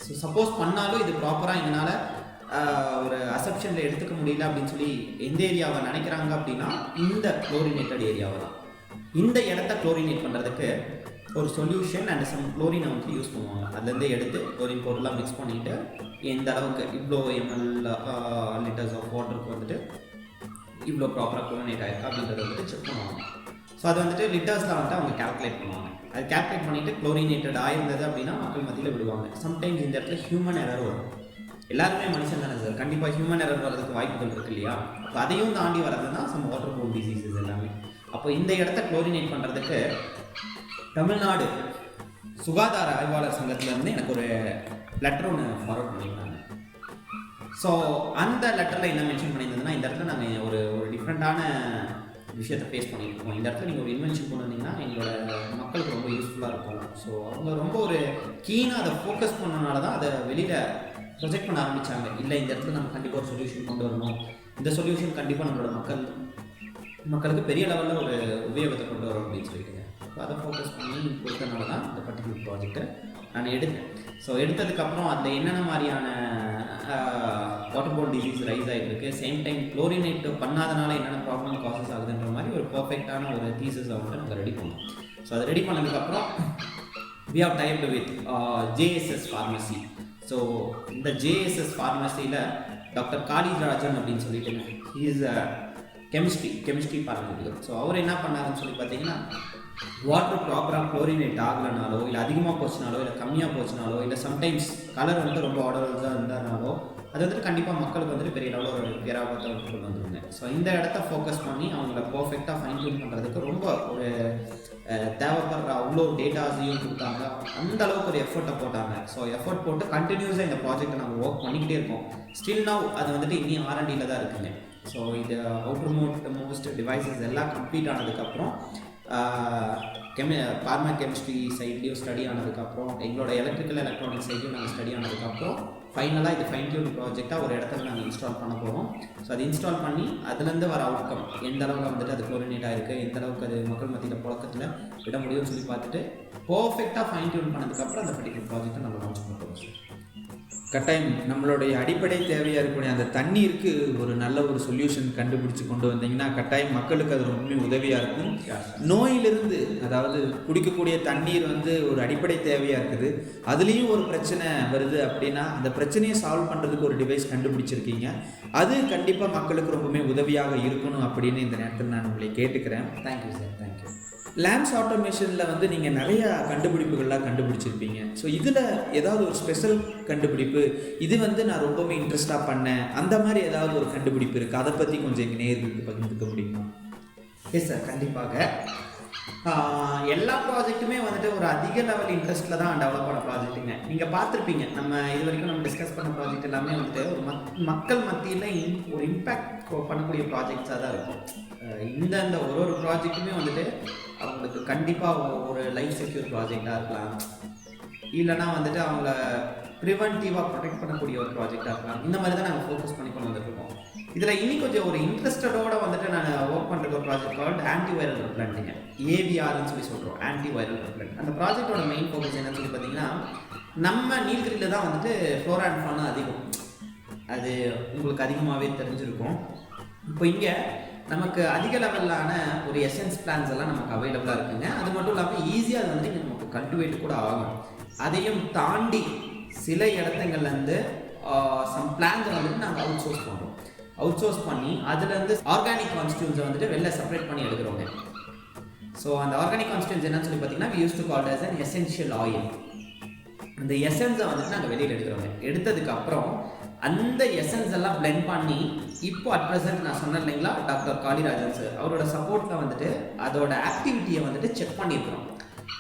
ஸோ சப்போஸ் பண்ணாலும் இது ப்ராப்பராக எங்களால் ஒரு அசப்ஷனில் எடுத்துக்க முடியல அப்படின்னு சொல்லி எந்த ஏரியாவை நினைக்கிறாங்க அப்படின்னா இந்த குளோரினேட்டட் ஏரியாவை தான். இந்த இடத்த குளோரினேட் பண்ணுறதுக்கு ஒரு சொல்யூஷன் அண்ட் சம் குளோரினை வந்து யூஸ் பண்ணுவாங்க. அதுலேருந்து எடுத்து குளோரின் பொருளாக மிக்ஸ் பண்ணிவிட்டு எந்த அளவுக்கு இவ்வளோ ml லிட்டர்ஸ் ஆஃப் வாட்டருக்கு வந்துட்டு இவ்வளோ ப்ராப்பராக குளோரினேட் ஆகிருக்கா அப்படின்றத வந்துட்டு செக் பண்ணுவாங்க. ஸோ அது வந்துட்டு லிட்டர்ஸில் வந்துட்டு அவங்க கேல்குலேட் பண்ணுவாங்க. அது கேல்குலேட் பண்ணிவிட்டு குளோரினேட்டட் ஆயிருந்தது அப்படின்னா மக்கள் மத்தியில் விடுவாங்க. சம்டைம்ஸ் இந்த இடத்துல ஹியூமன் எரர் வரும். எல்லாருமே மனுஷன் தானே சார், கண்டிப்பாக ஹியூமன் எரர் வர்றதுக்கு வாய்ப்புகள் இருக்குது இல்லையா? அப்போ அதையும் தாண்டி வர்றது தான் சம் வாட்டர் போர்ன் டிசீசஸ் எல்லாமே. அப்போ இந்த இடத்த குளோரினேட் பண்ணுறதுக்கு தமிழ்நாடு சுகாதார ஆய்வாளர் சங்கத்திலேருந்து எனக்கு ஒரு லெட்டர் ஒன்று ஃபார்வர்ட் பண்ணியிருந்தாங்க. ஸோ அந்த லெட்டரில் என்ன மென்ஷன் பண்ணியிருந்ததுன்னா, இந்த இடத்துல நாங்கள் ஒரு டிஃப்ரெண்ட்டான விஷயத்தை ஃபேஸ் பண்ணிட்டு இருக்கோம். இந்த இடத்துல நீங்கள் ஒரு இன்வென்ஷன் கொண்டு வந்தீங்கன்னா எங்களோட மக்களுக்கு ரொம்ப யூஸ்ஃபுல்லாக இருக்கும். ஸோ அவங்க ரொம்ப ஒரு கீனாக அதை ஃபோக்கஸ் பண்ணனால தான் அதை வெளியில் ப்ரொஜெக்ட் பண்ண ஆரம்பித்தாங்க. இல்லை, இந்த இடத்துல நம்ம கண்டிப்பாக ஒரு சொல்யூஷன் கொண்டு வரணும், இந்த சொல்யூஷன் கண்டிப்பாக நம்மளோட மக்களுக்கு பெரிய லெவலில் ஒரு உபயோகத்தை கொண்டு வரும் அப்படின்னு சொல்லிட்டு அதை ஃபோக்கஸ் பண்ணி கொடுத்தனால தான் இந்த பர்டிகுலர் ப்ராஜெக்டை நான் எடுத்தேன். ஸோ எடுத்ததுக்கப்புறம் அதில் என்னென்ன மாதிரியான வாட்டர் போர்ன் டிசீஸ் ரைஸ் ஆகிட்டு இருக்கு, சேம் டைம் குளோரினேட் பண்ணாதனால என்னென்ன ப்ராப்ளம் காசஸ் ஆகுதுன்ற மாதிரி ஒரு பர்ஃபெக்டான ஒரு தீசஸை வந்துட்டு நம்ம ரெடி பண்ணோம். ஸோ அதை ரெடி பண்ணதுக்கப்புறம் we have tied with JSS Pharmacy. So இந்த JSS ஃபார்மசியில் டாக்டர் காளிராஜன் அப்படின்னு சொல்லிட்டு he is a கெமிஸ்ட்ரி பார்த்துருக்கு. ஸோ அவர் என்ன பண்ணாருன்னு சொல்லி பார்த்தீங்கன்னா, வாட்டர் ப்ராப்பராக குளோரினேட் ஆகலைனாலோ, இல்லை அதிகமாக போச்சுனாலோ, இல்லை கம்மியாக போச்சுனாலோ, இல்லை சம்டைம்ஸ் கலர் வந்துட்டு ரொம்ப ஆர்டர்ஸாக இருந்தாலும் அது வந்துட்டு கண்டிப்பாக மக்களுக்கு வந்துட்டு பெரிய லெவலில் ஒரு பேராபத்தை வந்து கொண்டு வந்துருங்க. ஸோ இந்த இடத்த ஃபோக்கஸ் பண்ணி அவங்கள பர்ஃபெக்டாக ஃபைன் டியூன் பண்ணுறதுக்கு ரொம்ப ஒரு தேவைப்படுற அவ்வளோ டேட்டாஸையும் கொடுத்தாங்க. அந்த அளவுக்கு ஒரு எஃபர்ட்டை போட்டாங்க. ஸோ எஃபர்ட் போட்டு கண்டினியூஸாக இந்த ப்ராஜெக்டை நம்ம ஒர்க் பண்ணிக்கிட்டே இருக்கோம். ஸ்டில் நவ் அது வந்துட்டு இன்னும் R&Dயில் தான் இருக்குங்க. ஸோ இது அவுட்டர் மோஸ்ட் டிவைசஸ் எல்லாம் கம்ப்ளீட் ஆனதுக்கப்புறம் பார்மா கெமிஸ்ட்ரி சைட்லேயும் ஸ்டடி ஆனதுக்கப்புறம் எங்களோட எலக்ட்ரிக்கல் எலக்ட்ரானிக்ஸ் சைட்லையும் நாங்கள் ஸ்டடி ஆனதுக்கப்புறம் ஃபைனலாக இது ஃபைன் டியூன் ப்ராஜெக்டாக ஒரு இடத்துல நாங்கள் இன்ஸ்டால் பண்ண போகிறோம். ஸோ அது இன்ஸ்டால் பண்ணி அதுலேருந்து வர அவுட்கம் எந்த அளவுக்கு வந்துட்டு அது குளோரினேட் ஆகிருக்கு, எந்த அளவுக்கு அது மக்கள் மத்தியில் புழக்கத்தில் விட முடியும்னு சொல்லி பார்த்துட்டு பர்ஃபெக்டாக ஃபைன் டியூன் பண்ணதுக்கப்புறம் அந்த பர்டிகுலர் ப்ராஜெக்டை நம்ம லான்ச் பண்ண போகிறோம் சார். கட்டாயம் நம்மளுடைய அடிப்படை தேவையாக இருக்கக்கூடிய அந்த தண்ணீருக்கு ஒரு நல்ல ஒரு சொல்யூஷன் கண்டுபிடிச்சி கொண்டு வந்தீங்கன்னா கட்டாயம் மக்களுக்கு அது ரொம்ப உதவியாக இருக்கும். நோயிலிருந்து, அதாவது குடிக்கக்கூடிய தண்ணீர் வந்து ஒரு அடிப்படை தேவையாக இருக்குது, அதுலேயும் ஒரு பிரச்சனை வருது அப்படின்னா அந்த பிரச்சனையை சால்வ் பண்ணுறதுக்கு ஒரு டிவைஸ் கண்டுபிடிச்சிருக்கீங்க. அது கண்டிப்பாக மக்களுக்கு ரொம்பவுமே உதவியாக இருக்கணும் அப்படின்னு இந்த நேரத்தில் நான் உங்களை கேட்டுக்கிறேன். Thank you sir, thank you. லேம்ப்ஸ் ஆட்டோமேஷனில் வந்து நீங்கள் நிறையா கண்டுபிடிப்புகள்லாம் கண்டுபிடிச்சிருப்பீங்க. ஸோ இதில் ஏதாவது ஒரு ஸ்பெஷல் கண்டுபிடிப்பு, இது வந்து நான் ரொம்பவே இன்ட்ரெஸ்டாக பண்ணேன், அந்த மாதிரி ஏதாவது ஒரு கண்டுபிடிப்பு இருக்குது, அதை பற்றி கொஞ்சம் எங்கள் நேயர்களுக்கு பகிர்ந்துக்க முடியுமா? எஸ் சார், கண்டிப்பாக. எல்லா ப்ராஜெக்ட்டுமே வந்துட்டு ஒரு அதிக லெவல் இன்ட்ரெஸ்ட்டில் தான் டெவலப் பண்ண ப்ராஜெக்ட்டுங்க. நீங்கள் பார்த்துருப்பீங்க, நம்ம இது வரைக்கும் நம்ம டிஸ்கஸ் பண்ண ப்ராஜெக்ட் எல்லாமே வந்துட்டு ஒரு மக்கள் மத்தியில் ஒரு இம்பேக்ட் பண்ணக்கூடிய ப்ராஜெக்ட்ஸாக தான் இருக்கும். இந்த ஒரு ப்ராஜெக்ட்டுமே வந்துட்டு அவங்களுக்கு கண்டிப்பாக ஒரு லைஃப் செக்யூர் ப்ராஜெக்டாக இருக்கலாம், இல்லைனா வந்துட்டு அவங்கள ப்ரிவென்டிவாக ப்ரொடெக்ட் பண்ணக்கூடிய ஒரு ப்ராஜெக்டாக இருக்கலாம். இந்த மாதிரி தான் நாங்கள் ஃபோக்கஸ் பண்ணி கொண்டு வந்துருக்கோம். இதில் இன்னும் கொஞ்சம் ஒரு இன்ட்ரெஸ்டடோடு வந்துட்டு நான் ஒர்க் பண்ணுற ஒரு ப்ராஜெக்ட் கால்ட் ஆன்டிவைரல் ரெப்லண்ட்டுங்க, AVRன்னு சொல்லி சொல்கிறோம், ஆன்டிவைரல் ரெப்லண்ட். அந்த ப்ராஜெக்டோட மெயின் ஃபோக்கஸ் என்னன்னு சொல்லி பார்த்தீங்கன்னா, நம்ம நீலகிரியில் தான் வந்துட்டு ஃப்ளோரா அண்ட் ஃபௌனா அதிகம், அது உங்களுக்கு அதிகமாகவே தெரிஞ்சிருக்கும். இப்போ இங்கே நமக்கு அதிக லெவலான ஒரு எசன்ஸ் பிளான்ஸ் எல்லாம் நமக்கு அவைலபிளாக இருக்குங்க. அது மட்டும் இல்லாமல் ஈஸியாக அது வந்து நமக்கு கல்டிவேட் கூட ஆகும். அதையும் தாண்டி சில இடத்துங்கள்லேருந்து சம் பிளான்ஸை வந்துட்டு நாங்கள் அவுட் சோர்ஸ் பண்ணி அதுலேருந்து ஆர்கானிக் கான்ஸ்டியூன்ஸை வந்துட்டு வெளில செப்பரேட் பண்ணி எடுக்கிறோங்க. ஸோ அந்த ஆர்கானிக் கான்ஸ்டியூன்ஸ் என்னன்னு சொல்லி பார்த்தீங்கன்னா we used to call it as an essential oil. அந்த எசன்ஸை வந்துட்டு நாங்கள் வெளியில் எடுக்கிறோங்க. எடுத்ததுக்கு அப்புறம் அந்த எசன்ஸ் எல்லாம் பிளெண்ட் பண்ணி இப்போ அட் ப்ரெசென்ட் நான் சொன்னேன் இல்லைங்களா, டாக்டர் காளிராஜன் சார் அவரோட சப்போர்ட்டில் வந்துட்டு அதோட ஆக்டிவிட்டியை வந்துட்டு செக் பண்ணியிருக்கிறோம்.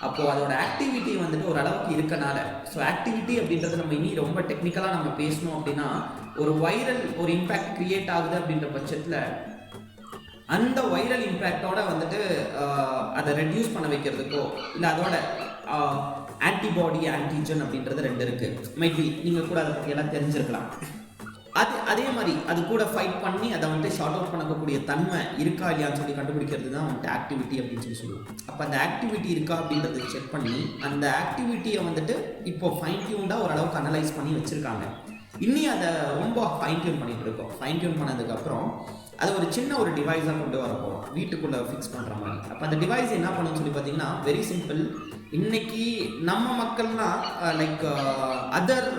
அப்போது அதோட ஆக்டிவிட்டி வந்துட்டு ஒரு அளவுக்கு இருக்கனால, ஸோ ஆக்டிவிட்டி அப்படின்றது நம்ம இனி ரொம்ப டெக்னிக்கலாக நம்ம பேசணும் அப்படின்னா, ஒரு வைரல் ஒரு இம்பேக்ட் கிரியேட் ஆகுது அப்படின்ற பட்சத்தில் அந்த வைரல் இம்பேக்டோட வந்துட்டு அதை ரெடியூஸ் பண்ண வைக்கிறதுக்கோ இல்லை அதோட ஆன்டிபாடி ஆன்டிஜன் அப்படின்றது 2 இருக்குது. மைட்பி நீங்கள் கூட அதை பற்றி எல்லாம் தெரிஞ்சிருக்கலாம். அதே மாதிரி அது கூட ஃபைட் பண்ணி அதை வந்துட்டு ஷார்ட் அவுட் பண்ணக்கூடிய தன்மை இருக்கா இல்லையான்னு சொல்லி கண்டுபிடிக்கிறது தான் வந்துட்டு ஆக்டிவிட்டி அப்படின்னு சொல்லுவோம். அப்போ அந்த ஆக்டிவிட்டி இருக்கா அப்படின்றத செக் பண்ணி அந்த ஆக்டிவிட்டியை வந்துட்டு இப்போ ஃபைன் டியூன்டாக ஓரளவுக்கு அனலைஸ் பண்ணி வச்சுருக்காங்க. இன்னி அதை ரொம்ப ஃபைன் டியூன் பண்ணிகிட்டு இருக்கோம். ஃபைன் டியூன் பண்ணதுக்கப்புறம் அது ஒரு சின்ன ஒரு டிவைஸாக கொண்டு வர போகிறோம், வீட்டுக்குள்ளே ஃபிக்ஸ் பண்ணுற மாதிரி. அப்போ அந்த டிவைஸ் என்ன பண்ணுன்னு சொல்லி பார்த்தீங்கன்னா வெரி சிம்பிள். இன்னைக்கு நம்ம மக்கள்லாம் லைக் அதர்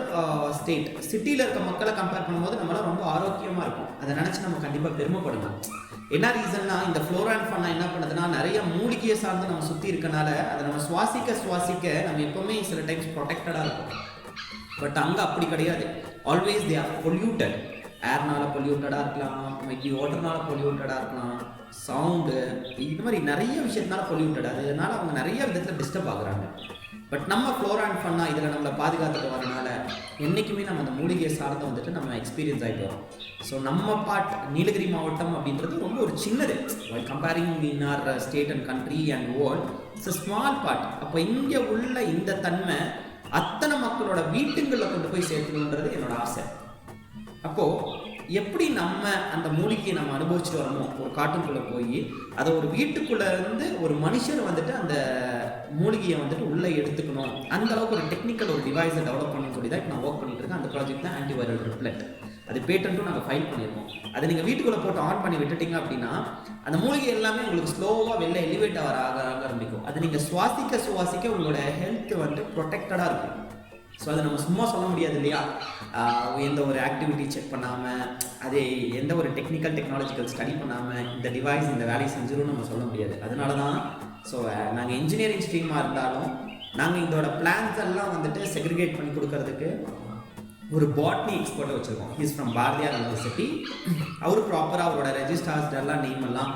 ஸ்டேட் சிட்டியில் இருக்க மக்களை கம்பேர் பண்ணும்போது நம்மளாம் ரொம்ப ஆரோக்கியமாக இருக்கும். அதை நினச்சி நம்ம கண்டிப்பாக பெருமைப்படணும். என்ன ரீசன்னா, இந்த ஃப்ளோரா அண்ட் ஃபன்னா என்ன பண்ணுதுன்னா, நிறைய மூலிகையை சார்ந்து நம்ம சுற்றி இருக்கனால அதை நம்ம சுவாசிக்க நம்ம எப்போவுமே சில டைம்ஸ் ப்ரொடெக்டடாக இருக்கும். பட் அங்கே அப்படி கிடையாது. Always they are polluted. ஏர்னால பொல்யூட்டடாக இருக்கலாம், மைக்கி வாட்டர்னால பொல்யூட்டடாக இருக்கலாம், சவுண்டு, இது மாதிரி நிறைய விஷயத்தினால பொல்யூட்டட். அதனால அவங்க நிறைய விதத்தில் டிஸ்டர்ப் ஆகுறாங்க. பட் நம்ம ஃப்ளோரா அண்ட் ஃபன்னா இதில் நம்மளை பாதுகாத்துட்டு வரனால என்றைக்குமே நம்ம அந்த மூலிகையை சார்ந்து வந்துட்டு நம்ம எக்ஸ்பீரியன்ஸ் ஆகிட்டு வரோம். ஸோ நம்ம நீலகிரி மாவட்டம் அப்படின்றது ரொம்ப ஒரு சின்னது. Comparing in our state and country and world, it's a small part. அப்போ இங்கே உள்ள இந்த தன்மை அத்தனை மக்களோட வீட்டுங்களில் கொண்டு போய் சேர்க்கணுன்றது என்னோட ஆசை. அப்போது எப்படி நம்ம அந்த மூலிகையை நம்ம அனுபவிச்சுட்டு வரமோ, ஒரு காட்டுக்குள்ளே போய் அதை ஒரு வீட்டுக்குள்ளே இருந்து ஒரு மனுஷர் வந்துட்டு அந்த மூலிகையை வந்துட்டு உள்ளே எடுத்துக்கணும், அந்த அளவுக்கு ஒரு டெக்னிக்கல் ஒரு டிவைஸை டெவலப் பண்ணி சொல்லி தான் நான் ஒர்க் பண்ணிட்டு இருக்கேன். அந்த ப்ராஜெக்ட் தான் ஆன்டிவைரல் ரிப்லெட். அது பேட்டன்ட்டும் நாங்கள் ஃபைல் பண்ணியிருக்கோம். அதை நீங்கள் வீட்டுக்குள்ளே போட்டு ஆன் பண்ணி விட்டுட்டீங்க அப்படின்னா அந்த மூலிகை எல்லாமே உங்களுக்கு ஸ்லோவாக வெளில எலிவேட் ஆக ஆரம்பிக்கும். அது நீங்கள் சுவாசிக்க உங்களோட ஹெல்த் வந்து ப்ரொடெக்டடாக இருக்கும். ஸோ அதை நம்ம சும்மா சொல்ல முடியாது இல்லையா, எந்த ஒரு ஆக்டிவிட்டி செக் பண்ணாமல், அதே எந்த ஒரு டெக்னாலஜிக்கல் ஸ்டடி பண்ணாமல் இந்த டிவைஸ் இந்த வேலையை செஞ்சிடும் நம்ம சொல்ல முடியாது. அதனால தான் ஸோ நாங்கள் இன்ஜினியரிங் ஸ்ட்ரீமாக இருந்தாலும் நாங்கள் இதோட பிளான்ஸ் எல்லாம் வந்துட்டு செக்ரிகேட் பண்ணி கொடுக்கறதுக்கு ஒரு பாட்னி எக்ஸ்பர்ட்டை வச்சுருக்கோம். He's from Bharathiyar university. அவர் ப்ராப்பராக அவரோட ரெஜிஸ்டர்ஸ் எல்லாம் நேம் எல்லாம்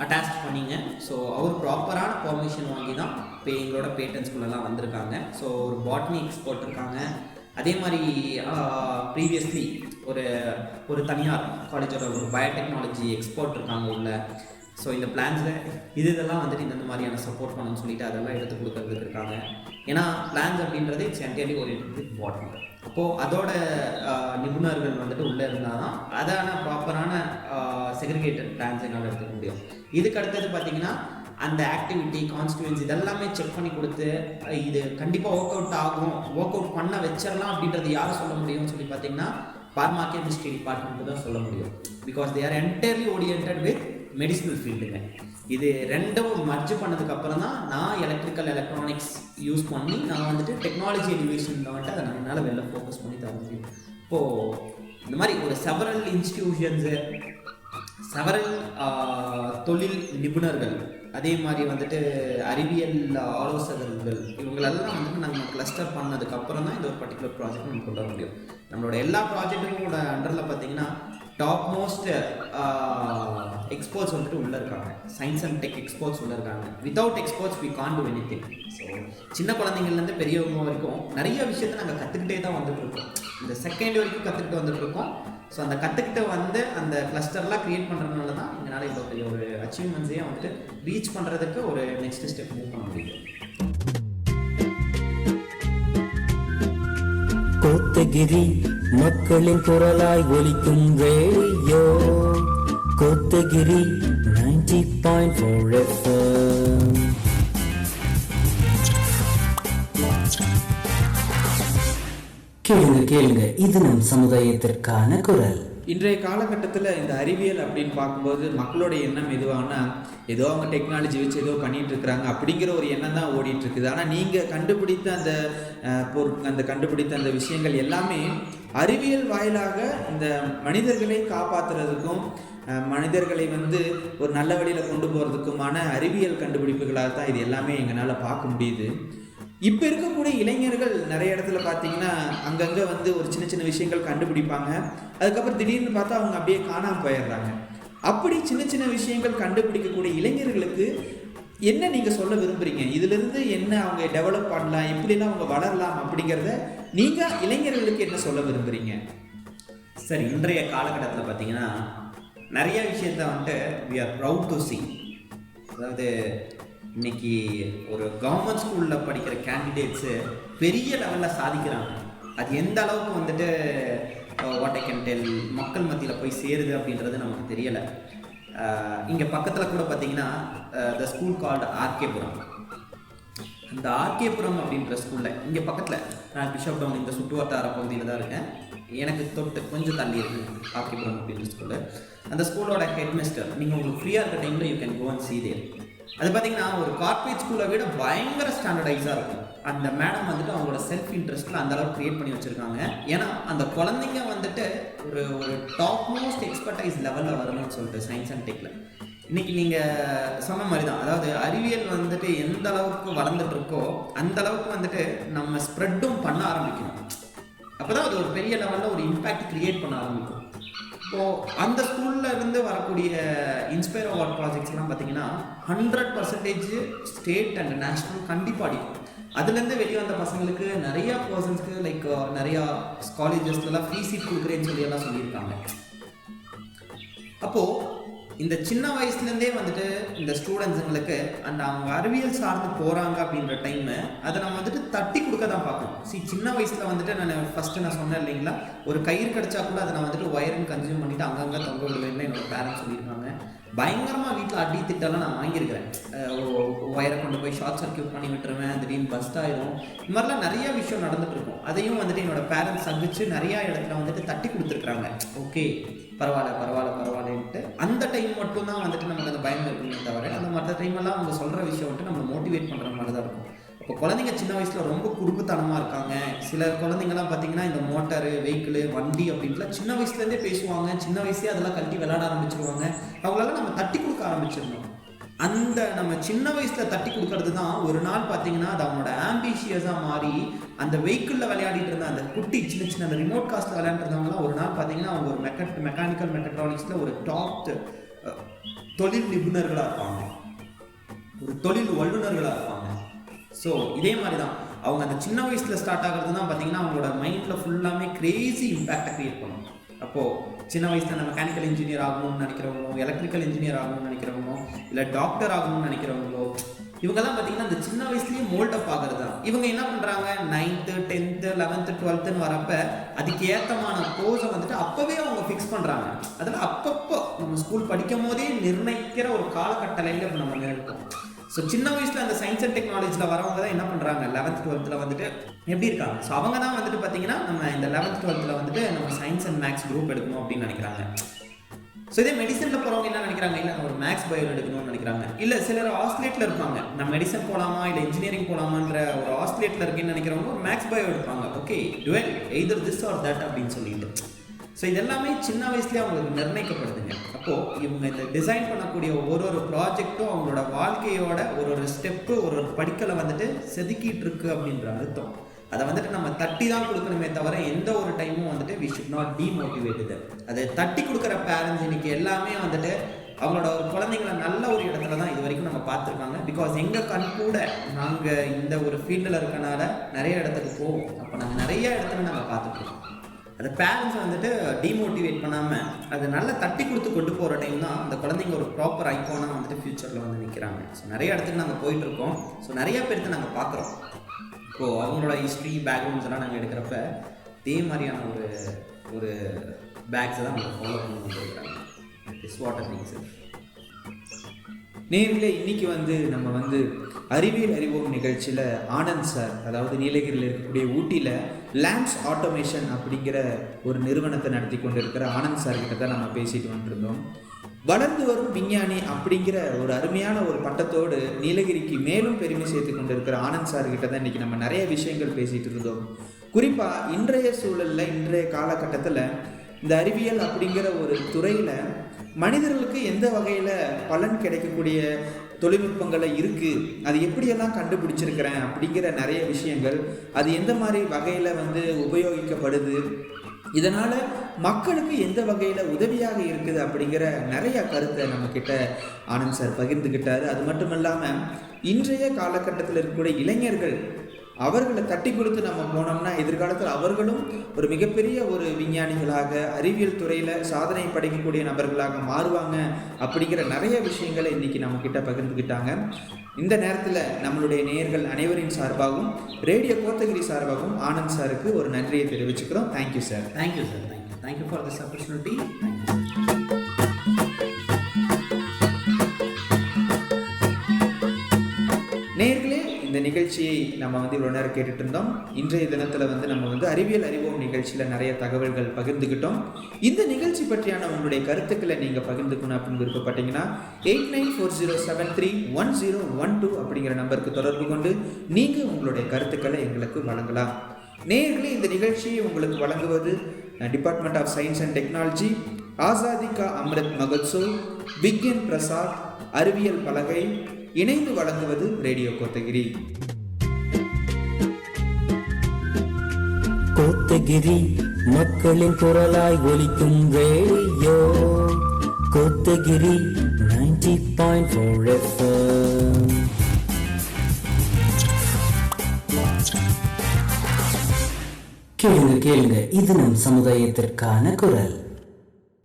அட்டாச் பண்ணிங்க. ஸோ அவர் ப்ராப்பரான பர்மிஷன் வாங்கி தான் இப்போ எங்களோட பேட்டன்ஸ்குள்ளெல்லாம் வந்திருக்காங்க. ஸோ ஒரு பாட்னி எக்ஸ்பர்ட் இருக்காங்க. அதே மாதிரி ப்ரீவியஸ்லி ஒரு தனியார் காலேஜோட ஒரு பயோடெக்னாலஜி எக்ஸ்பர்ட் இருக்காங்க உள்ள. ஸோ இந்த பிளான்ஸில் இதெல்லாம் வந்துட்டு இந்த மாதிரியான சப்போர்ட் பண்ணணும்னு சொல்லிட்டு அதெல்லாம் எடுத்து கொடுக்கறதுக்கு இருக்காங்க. ஏன்னா பிளான்ஸ் அப்படின்றது it's entirely oriented with botany. அப்போது அதோட நிபுணர்கள் வந்துட்டு உள்ளே இருந்தால் தான் அதான ப்ராப்பரான செக்ரிகேட்டட் பிளான்ஸ் என்னால் எடுத்துக்க முடியும். இதுக்கு அடுத்தது பார்த்திங்கன்னா அந்த ஆக்டிவிட்டி கான்ஸ்டியூன்ஸ் இதெல்லாமே செக் பண்ணி கொடுத்து இது கண்டிப்பாக ஒர்க் அவுட் பண்ண வச்சிடலாம் அப்படின்றது யாரை சொல்ல முடியும்னு சொல்லி பார்த்தீங்கன்னா பார்மா கெமிஸ்ட்ரி டிபார்ட்மெண்ட்டு தான் சொல்ல முடியும். Because they are entirely oriented with medicinal ஃபீல்டுங்க. இது ரெண்டும் மர்ஜ் பண்ணதுக்கப்புறம் தான் நான் எலக்ட்ரானிக்ஸ் யூஸ் பண்ணி நான் வந்துட்டு டெக்னாலஜி எஜுகேஷனில் வந்துட்டு அதை என்னால் வெளில ஃபோக்கஸ் பண்ணி தர முடியும். இப்போது இந்த மாதிரி ஒரு செவரல் இன்ஸ்டிடியூஷன்ஸு, செவரல் தொழில் நிபுணர்கள், அதே மாதிரி வந்துட்டு அறிவியல் ஆலோசகர்கள், இவங்களெல்லாம் வந்துட்டு நாங்கள் கிளஸ்டர் பண்ணதுக்கப்புறம் தான் இந்த ஒரு பர்டிகுலர் ப்ராஜெக்ட் நம்ம கொண்டு வர முடியும். நம்மளோட எல்லா ப்ராஜெக்ட்டுகளோட அண்டரில் பார்த்தீங்கன்னா டாப் மோஸ்ட் எக்ஸ்பர்ட்ஸ் வந்துட்டு உள்ளே இருக்காங்க. சயின்ஸ் அண்ட் டெக் எக்ஸ்பர்ட்ஸ் உள்ளே இருக்காங்க. Without experts we can't do anything. So சின்ன குழந்தைங்கள்லேருந்து பெரியவங்க வரைக்கும் நிறைய விஷயத்தை நாங்கள் கற்றுக்கிட்டே தான் வந்துட்டு இருக்கோம். இந்த செகண்ட் வரைக்கும் கற்றுக்கிட்டு வந்துட்டு இருக்கோம். ஸோ அந்த கற்றுக்கிட்டு வந்து அந்த கிளஸ்டர்லாம் க்ரியேட் பண்ணுறதுனால தான் எங்களால் இவ்வளோ பெரிய ஒரு அச்சீவ்மெண்ட்ஸையும் வந்துட்டு ரீச் பண்ணுறதுக்கு ஒரு நெக்ஸ்ட் ஸ்டெப் மூவ் பண்ண முடியும். கோத்தகிரி மக்களின் குரலாய் ஒலிக்கும் ரேடியோ கோத்தகிரி 90.4 FM. கேளுங்க இது நம் சமுதாயத்திற்கான குரல். இன்றைய காலகட்டத்தில் இந்த அறிவியல் அப்படின்னு பார்க்கும்போது மக்களோட எண்ணம் எதுவானா ஏதோ அவங்க டெக்னாலஜி வச்சு ஏதோ பண்ணிட்டு இருக்கிறாங்க அப்படிங்கிற ஒரு எண்ணம் தான் ஓடிட்டு இருக்குது. ஆனால் நீங்கள் கண்டுபிடித்த அந்த கண்டுபிடித்த அந்த விஷயங்கள் எல்லாமே அறிவியல் வாயிலாக இந்த மனிதர்களை காப்பாற்றுறதுக்கும் மனிதர்களை ஒரு நல்ல வழியில் கொண்டு போகிறதுக்குமான அறிவியல் கண்டுபிடிப்புகளாக தான் இது எல்லாமே எங்களால் பார்க்க முடியுது. இப்போ இருக்கக்கூடிய இளைஞர்கள் நிறைய இடத்துல பார்த்தீங்கன்னா அங்கங்கே ஒரு சின்ன சின்ன விஷயங்கள் கண்டுபிடிப்பாங்க, அதுக்கப்புறம் திடீர்னு பார்த்தா அவங்க அப்படியே காணாமல் போயிடுறாங்க. அப்படி சின்ன சின்ன விஷயங்கள் கண்டுபிடிக்கக்கூடிய இளைஞர்களுக்கு என்ன நீங்கள் சொல்ல விரும்புகிறீங்க? இதிலிருந்து என்ன அவங்க டெவலப் பண்ணலாம், எப்படிலாம் அவங்க வளரலாம் அப்படிங்கிறத நீங்கள் இளைஞர்களுக்கு என்ன சொல்ல விரும்புகிறீங்க? சார், இன்றைய காலகட்டத்தில் பார்த்தீங்கன்னா நிறைய விஷயத்த we are proud to see. அதாவது இன்னைக்கு ஒரு கவர்மெண்ட் ஸ்கூலில் படிக்கிற கேண்டிடேட்ஸு பெரிய லெவலில் சாதிக்கிறாங்க. அது எந்த அளவுக்கு வாட் ஐ கேன் டெல் மக்கள் மத்தியில் போய் சேருது அப்படின்றது நமக்கு தெரியலை. இங்கே பக்கத்தில் கூட பார்த்தீங்கன்னா த ஸ்கூல் கால்டு ஆர்கேபுரம். அந்த ஆர்கேபுரம் அப்படின்ற ஸ்கூலில் இங்கே பக்கத்தில் நான் பிஷப் டவுன் இந்த சுற்றுவட்டார பகுதியில் தான் இருக்கேன். எனக்கு தொட்டு கொஞ்சம் தள்ளி இருக்குது ஆர்கேபுரம் அப்படின்ற ஸ்கூலு. அந்த ஸ்கூலோட ஹெட் மிஸ்டர், நீங்கள் உங்களுக்கு ஃப்ரீயாக இருக்க டைமில் யூ கேன் கோ அண்ட் சீ தேர். அது பார்த்தீங்கன்னா ஒரு கார்ப்பரேட் ஸ்கூலை விட பயங்கர ஸ்டாண்டர்டைஸாக இருக்கும். அந்த மேடம் அவங்களோட செல்ஃப் இன்ட்ரெஸ்ட்டில் அந்த அளவுக்கு க்ரியேட் பண்ணி வச்சுருக்காங்க. ஏன்னா அந்த குழந்தைங்க ஒரு டாப் மோஸ்ட் எக்ஸ்பர்டைஸ் லெவலில் வரணும்னு சொல்லிட்டு சயின்ஸ் அண்ட் டெக்கில் இன்றைக்கி நீங்கள் சொன்ன மாதிரி தான். அதாவது அறிவியல் எந்த அளவுக்கு வளர்ந்துட்டு இருக்கோ அந்த அளவுக்கு நம்ம ஸ்ப்ரெட்டும் பண்ண ஆரம்பிக்கணும். அப்போ தான் அது ஒரு பெரிய லெவலில் ஒரு இம்பேக்ட் க்ரியேட் பண்ண ஆரம்பிக்கும். இப்போது அந்த ஸ்கூலில் இருந்து வரக்கூடிய இன்ஸ்பயர் அவார்ட் ப்ராஜெக்ட்ஸ்லாம் பார்த்தீங்கன்னா 100% ஸ்டேட் அண்ட் நேஷ்னல் கண்டிப்பாக அடிக்கும். அதுலேருந்து வெளியே வந்த பசங்களுக்கு நிறையா பர்சன்ஸ்க்கு லைக் நிறையா காலேஜஸ்லாம் ஃப்ரீ சீட் கொடுக்குறேன்னு சொல்லியெல்லாம் சொல்லியிருக்காங்க. அப்போது இந்த சின்ன வயசுலேருந்தே இந்த ஸ்டூடெண்ட்ஸுங்களுக்கு அவங்க அறிவியல் சார்ந்து போகிறாங்க அப்படின்ற டைமு அதை நம்ம தட்டி கொடுக்க தான் பார்க்கணும். சின்ன வயசில் நான் சொன்னேன் இல்லைங்களா, ஒரு கயிறு கிடச்சா கூட அதை நான் ஒயரிங் கன்சியூம் பண்ணிவிட்டு அங்கங்கே தொங்க விடுவேன்னு என்னோட பேரண்ட்ஸ் சொல்லியிருக்காங்க. பயங்கரமாக வீட்டில் அடி திட்டெல்லாம் நான் வாங்கியிருக்கிறேன். ஒயரை கொண்டு போய் ஷார்ட் சர்க்யூட் பண்ணி விட்டுருவேன், திடீர்னு பஸ்ட் ஆயிரும். இது மாதிரிலாம் நிறையா விஷயம் நடந்துட்டு இருக்கும். அதையும் என்னோட பேரண்ட்ஸ் சந்திச்சு நிறையா இடத்துல தட்டி கொடுத்துருக்குறாங்க. ஓகே, பரவாயில்லன்ட்டு அந்த டைம் மட்டும்தான் நமக்கு அந்த பயம் இருக்குமே தவிர அந்த மற்ற டைமெல்லாம் அவங்க சொல்கிற விஷயம் நம்ம மோட்டிவேட் பண்ணுற மாதிரி தான் இருக்கும். இப்போ குழந்தைங்க சின்ன வயசில் ரொம்ப குறும்புத்தனமாக இருக்காங்க. சில குழந்தைங்கலாம் பார்த்தீங்கன்னா இந்த மோட்டாரு, வெஹிக்கிள், வண்டி அப்படின்ட்டுலாம் சின்ன வயசுலேருந்தே பேசுவாங்க. சின்ன வயசே அதெல்லாம் கழட்டி விளையாட ஆரம்பிச்சிருவாங்க. அவங்களெல்லாம் நம்ம தட்டி கொடுக்க ஆரம்பிச்சிடணும். அந்த நம்ம சின்ன வயசில் தட்டி கொடுக்கறது தான் ஒரு நாள் பார்த்தீங்கன்னா அது அவனோட ஆம்பிஷியஸாக மாறி அந்த வெஹிக்கிளில் விளையாடிட்டு இருந்த அந்த குட்டி சின்ன சின்ன அந்த ரிமோட் காஸ்ட்டில் விளையாண்டுருந்தவங்களாம் ஒரு நாள் பார்த்தீங்கன்னா அவங்க ஒரு மெக்கானிக்கல் மெக்கட்ரானிக்ஸில் ஒரு டாப் தொழில் நிபுணர்களாக இருப்பாங்க, ஒரு தொழில் வல்லுநர்களாக இருப்பாங்க. ஸோ இதே மாதிரி தான் அவங்க அந்த சின்ன வயசில் ஸ்டார்ட் ஆகிறது தான் பார்த்தீங்கன்னா அவங்களோட மைண்டில் ஃபுல்லாமே கிரேசி இம்பேக்டை க்ரியேட் பண்ணும். அப்போது சின்ன வயசில் நம்ம மெக்கானிக்கல் இன்ஜினியர் ஆகணும்னு நினைக்கிறவங்களோ, எலக்ட்ரிக்கல் இன்ஜினியர் ஆகணும்னு நினைக்கிறவங்களோ, இல்லை டாக்டர் ஆகணும்னு நினைக்கிறவங்களோ, இவங்கெல்லாம் பார்த்தீங்கன்னா அந்த சின்ன வயசுலேயே மோல்டப் ஆகிறது தான். இவங்க என்ன பண்ணுறாங்க, 9th 10th 11th 12th வரப்போ அதுக்கு ஏற்றமான கோர்ஸை அப்போவே அவங்க ஃபிக்ஸ் பண்ணுறாங்க. அதில் அப்பப்போ நம்ம ஸ்கூல் படிக்கும் போதே நிர்ணயிக்கிற ஒரு காலகட்டளையில் இப்போ நம்ம இருக்கோம். ஸோ சின்ன வயசில் அந்த சயின்ஸ் அண்ட் டெக்னாலஜியில் வரவங்க தான் என்ன பண்ணுறாங்க, 11th 12th எப்படி இருக்காங்க. ஸோ அவங்க தான் பார்த்தீங்கன்னா நம்ம இந்த 11th 12th நம்ம சயின்ஸ் அண்ட் மேக்ஸ் குரூப் எடுக்கணும் அப்படின்னு நினைக்கிறாங்க. ஸோ இதே மெடிசனில் போகிறவங்க என்ன நினைக்கிறாங்க, இல்லை ஒரு மேக்ஸ் பயோ எடுக்கணும்னு நினைக்கிறாங்க. இல்லை சிலர் ஆஸ்லேட்டில் இருப்பாங்க, நம்ம மெடிசன் போகலாமா இல்லை இன்ஜினியரிங் போகலாமான்ற ஒரு ஆஸ்லேட்டில் இருக்குன்னு நினைக்கிறவங்க ஒரு மேக்ஸ் பயோ எடுப்பாங்க. Okay, do well either this or that அப்படின்னு சொல்லிட்டு. ஸோ இதெல்லாமே சின்ன வயசுலேயே அவங்களுக்கு நிர்ணயிக்கப்படுதுங்க. அப்போது இவங்க இந்த டிசைன் பண்ணக்கூடிய ஒரு ப்ராஜெக்டும் அவங்களோட வாழ்க்கையோட ஒரு ஸ்டெப்பு ஒரு படிக்கலை செதுக்கிட்டு இருக்கு அப்படின்ற அர்த்தம். அதை நம்ம தட்டி தான் கொடுக்கணுமே தவிர எந்த ஒரு டைமும் we should not demotivate them. அதை தட்டி கொடுக்குற பேரண்ட்ஸ் இன்னைக்கு எல்லாமே அவங்களோட ஒரு குழந்தைங்களை நல்ல ஒரு இடத்துல தான் இது வரைக்கும் நம்ம பார்த்துருக்காங்க. பிகாஸ் எங்கள் கண் கூட நாங்கள் இந்த ஒரு ஃபீல்டில் இருக்கனால நிறைய இடத்துக்கு போவோம். அப்போ நாங்கள் நிறைய இடத்துல நாங்கள் பார்த்துருக்கோம். அந்த பேரண்ட்ஸ் டிமோட்டிவேட் பண்ணாமல் அதை நல்லா தட்டி கொடுத்து கொண்டு போகிற டைம் தான் அந்த குழந்தைங்க ஒரு ப்ராப்பர் ஐக்கானாக ஃப்யூச்சரில் நிற்கிறாங்க. ஸோ நிறைய இடத்துக்கு நாங்கள் போயிட்டுருக்கோம். ஸோ நிறைய பேருக்கு நாங்கள் பார்க்குறோம். இப்போது அவங்களோட ஹிஸ்ட்ரி பேக்ரவுண்ட்ஸ் எல்லாம் நாங்கள் எடுக்கிறப்ப இதே மாதிரியான ஒரு பேக்ஸை தான் அவங்க ஃபாலோ பண்ணி வந்துருக்காங்க. It's what I think sir. நேரில் இன்னைக்கு வந்து நம்ம வந்து அறிவியல் அறிவோம் நிகழ்ச்சியில் ஆனந்த் சார், அதாவது நீலகிரியில் இருக்கக்கூடிய ஊட்டியில் லேம்ப்ஸ் ஆட்டோமேஷன் அப்படிங்கிற ஒரு நிறுவனத்தை நடத்தி கொண்டு இருக்கிற ஆனந்த் சார் கிட்ட தான் நம்ம பேசிட்டு வந்துருந்தோம். வளர்ந்து வரும் விஞ்ஞானி அப்படிங்கிற ஒரு அருமையான ஒரு பட்டத்தோடு நீலகிரிக்கு மேலும் பெருமை சேர்த்து கொண்டு இருக்கிற ஆனந்த் சார் கிட்ட தான் இன்றைக்கி நம்ம நிறைய விஷயங்கள் பேசிகிட்டு இருந்தோம். குறிப்பாக இன்றைய சூழலில், இன்றைய காலகட்டத்தில் இந்த அறிவியல் அப்படிங்கிற ஒரு துறையில் மனிதர்களுக்கு எந்த வகையில் பலன் கிடைக்கக்கூடிய தொழில்நுட்பங்களை இருக்குது, அது எப்படியெல்லாம் கண்டுபிடிச்சிருக்கிறேன் அப்படிங்கிற நிறைய விஷயங்கள், அது எந்த மாதிரி வகையில் வந்து உபயோகிக்கப்படுது, இதனால் மக்களுக்கு எந்த வகையில் உதவியாக இருக்குது அப்படிங்கிற நிறைய கருத்தை நம்மக்கிட்ட ஆனந்த் சார் பகிர்ந்துக்கிட்டார். அது மட்டும் இல்லாமல் இன்றைய காலகட்டத்தில் இருக்கக்கூடிய இளைஞர்கள் அவர்களை தட்டி கொடுத்து நம்ம போனோம்னா எதிர்காலத்தில் அவர்களும் ஒரு மிகப்பெரிய ஒரு விஞ்ஞானிகளாக, அறிவியல் துறையில் சாதனை படைக்கக்கூடிய நபர்களாக மாறுவாங்க அப்படிங்கிற நிறைய விஷயங்களை இன்றைக்கி நம்மக்கிட்ட பகிர்ந்துக்கிட்டாங்க. இந்த நேரத்தில் நம்மளுடைய நேயர்கள் அனைவரின் சார்பாகவும் ரேடியோ கோத்தகிரி சார்பாகவும் ஆனந்த் சாருக்கு ஒரு நன்றியை தெரிவிச்சுக்கிறோம். Thank you sir. Thank you sir. Thank you for this opportunity. நேயர்களே, இந்த நிகழ்ச்சியை நம்ம வந்து இவ்வளோ நேரம் கேட்டுட்டு இருந்தோம். இன்றைய தினத்தில் வந்து நம்ம வந்து அறிவியல் அறிவோம் நிகழ்ச்சியில் நிறைய தகவல்கள் பகிர்ந்துக்கிட்டோம். இந்த நிகழ்ச்சி பற்றியான உங்களுடைய கருத்துக்களை நீங்கள் பகிர்ந்துக்கணும் அப்படின்னு விருப்பப்பட்டீங்கன்னா 8940731012 அப்படிங்கிற நம்பருக்கு தொடர்பு கொண்டு நீங்கள் உங்களுடைய கருத்துக்களை எங்களுக்கு வழங்கலாம். நேயர்களே, இந்த நிகழ்ச்சியை உங்களுக்கு வழங்குவது department of science and technology, Azadi ka Amrit Mahotsav, விக்யன் Prasad, அறிவியல் பலகை இணைந்து வழங்குவது ரேடியோ கோத்தகிரி. கோத்தகிரி மக்களின் குரலாய் ஒலிக்கும் ரேடியோ கோத்தகிரி 90.4 FM. கேளுங்க கேளுங்க, இது நம் சமுதாயத்திற்கான குரல்.